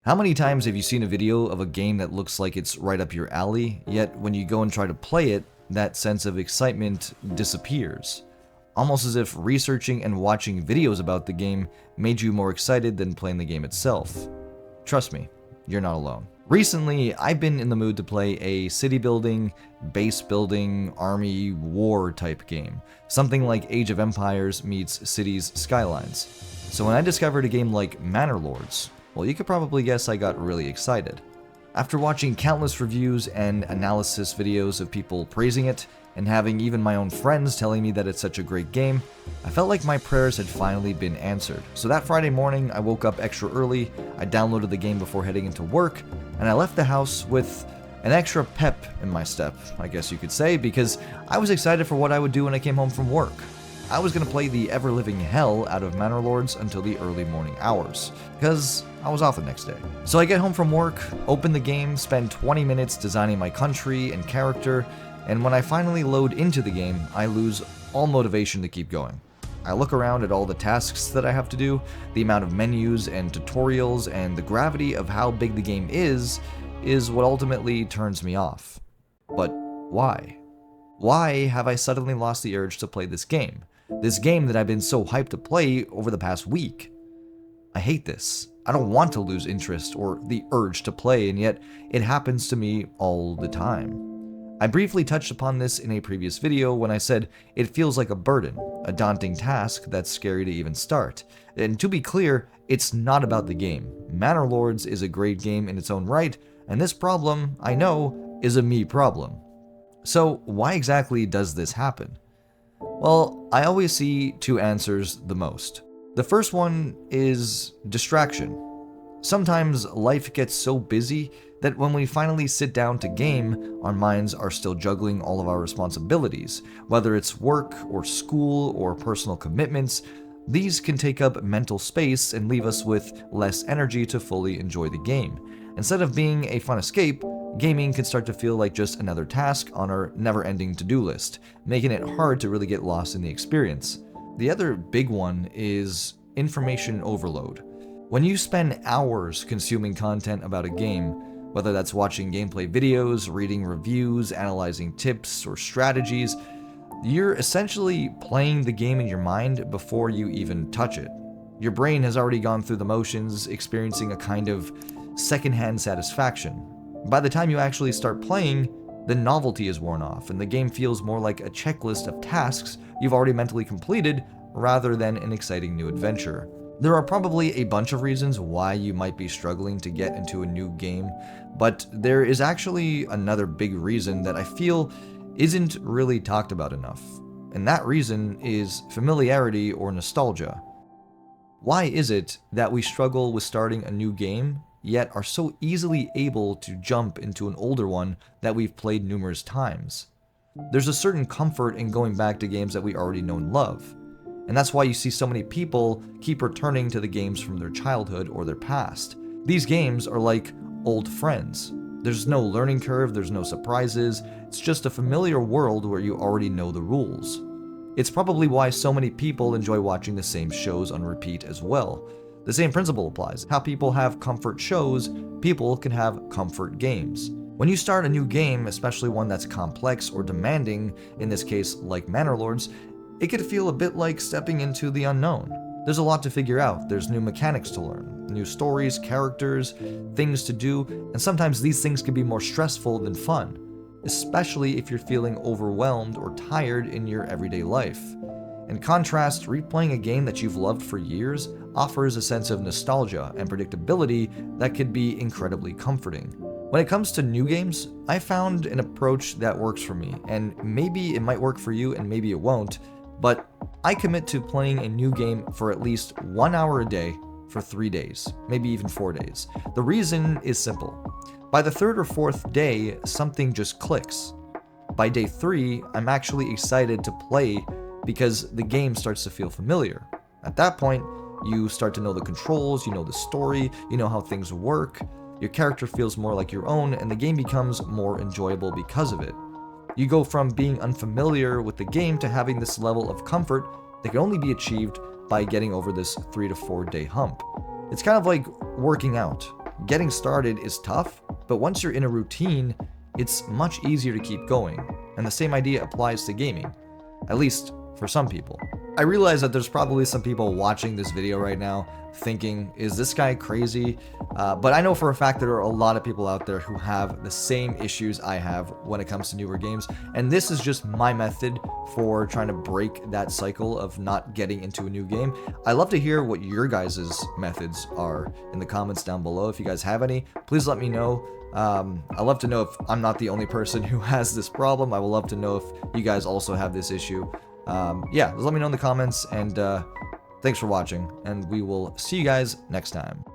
How many times have you seen a video of a game that looks like it's right up your alley, yet when you go and try to play it, that sense of excitement disappears? Almost as if researching and watching videos about the game made you more excited than playing the game itself. Trust me, you're not alone. Recently, I've been in the mood to play a city building, base building, army war type game. Something like Age of Empires meets Cities Skylines. So when I discovered a game like Manor Lords, well, you could probably guess I got really excited. After watching countless reviews and analysis videos of people praising it, and having even my own friends telling me that it's such a great game, I felt like my prayers had finally been answered. So that Friday morning, I woke up extra early, I downloaded the game before heading into work, and I left the house with an extra pep in my step, I guess you could say, because I was excited for what I would do when I came home from work. I was going to play the ever-living hell out of Manor Lords until the early morning hours, because I was off the next day. So I get home from work, open the game, spend 20 minutes designing my country and character, and when I finally load into the game, I lose all motivation to keep going. I look around at all the tasks that I have to do, the amount of menus and tutorials, and the gravity of how big the game is what ultimately turns me off. But why? Why have I suddenly lost the urge to play this game? This game that I've been so hyped to play over the past week. I hate this. I don't want to lose interest or the urge to play, and yet it happens to me all the time. I briefly touched upon this in a previous video when I said it feels like a burden, a daunting task that's scary to even start. And to be clear, it's not about the game. Manor Lords is a great game in its own right, and this problem, I know, is a me problem. So why exactly does this happen? Well, I always see two answers the most. The first one is distraction. Sometimes life gets so busy that when we finally sit down to game, our minds are still juggling all of our responsibilities. Whether it's work or school or personal commitments, these can take up mental space and leave us with less energy to fully enjoy the game. Instead of being a fun escape, gaming can start to feel like just another task on our never-ending to-do list, making it hard to really get lost in the experience. The other big one is information overload. When you spend hours consuming content about a game, whether that's watching gameplay videos, reading reviews, analyzing tips or strategies, you're essentially playing the game in your mind before you even touch it. Your brain has already gone through the motions, experiencing a kind of secondhand satisfaction. By the time you actually start playing, the novelty is worn off, and the game feels more like a checklist of tasks you've already mentally completed rather than an exciting new adventure. There are probably a bunch of reasons why you might be struggling to get into a new game, but there is actually another big reason that I feel isn't really talked about enough, and that reason is familiarity or nostalgia. Why is it that we struggle with starting a new game, yet are so easily able to jump into an older one that we've played numerous times? There's a certain comfort in going back to games that we already know and love. And that's why you see so many people keep returning to the games from their childhood or their past. These games are like old friends. There's no learning curve, there's no surprises, it's just a familiar world where you already know the rules. It's probably why so many people enjoy watching the same shows on repeat as well. The same principle applies. How people have comfort shows, people can have comfort games. When you start a new game, especially one that's complex or demanding, in this case like Manor Lords, it could feel a bit like stepping into the unknown. There's a lot to figure out, there's new mechanics to learn, new stories, characters, things to do, and sometimes these things can be more stressful than fun, especially if you're feeling overwhelmed or tired in your everyday life. In contrast, replaying a game that you've loved for years offers a sense of nostalgia and predictability that could be incredibly comforting. When it comes to new games, I found an approach that works for me, and maybe it might work for you and maybe it won't, but I commit to playing a new game for at least 1 hour a day for 3 days, maybe even 4 days. The reason is simple. By the third or fourth day, something just clicks. By day 3, I'm actually excited to play because the game starts to feel familiar. At that point, you start to know the controls, you know the story, you know how things work, your character feels more like your own, and the game becomes more enjoyable because of it. You go from being unfamiliar with the game to having this level of comfort that can only be achieved by getting over this 3 to 4 day hump. It's kind of like working out. Getting started is tough, but once you're in a routine, it's much easier to keep going, and the same idea applies to gaming, at least for some people. I realize that there's probably some people watching this video right now thinking, is this guy crazy? But I know for a fact there are a lot of people out there who have the same issues I have when it comes to newer games, and this is just my method for trying to break that cycle of not getting into a new game. I love to hear what your guys' methods are in the comments down below. If you guys have any, please let me know. I love to know if I'm not the only person who has this problem. I would love to know if you guys also have this issue. Yeah, just let me know in the comments, and thanks for watching, and we will see you guys next time.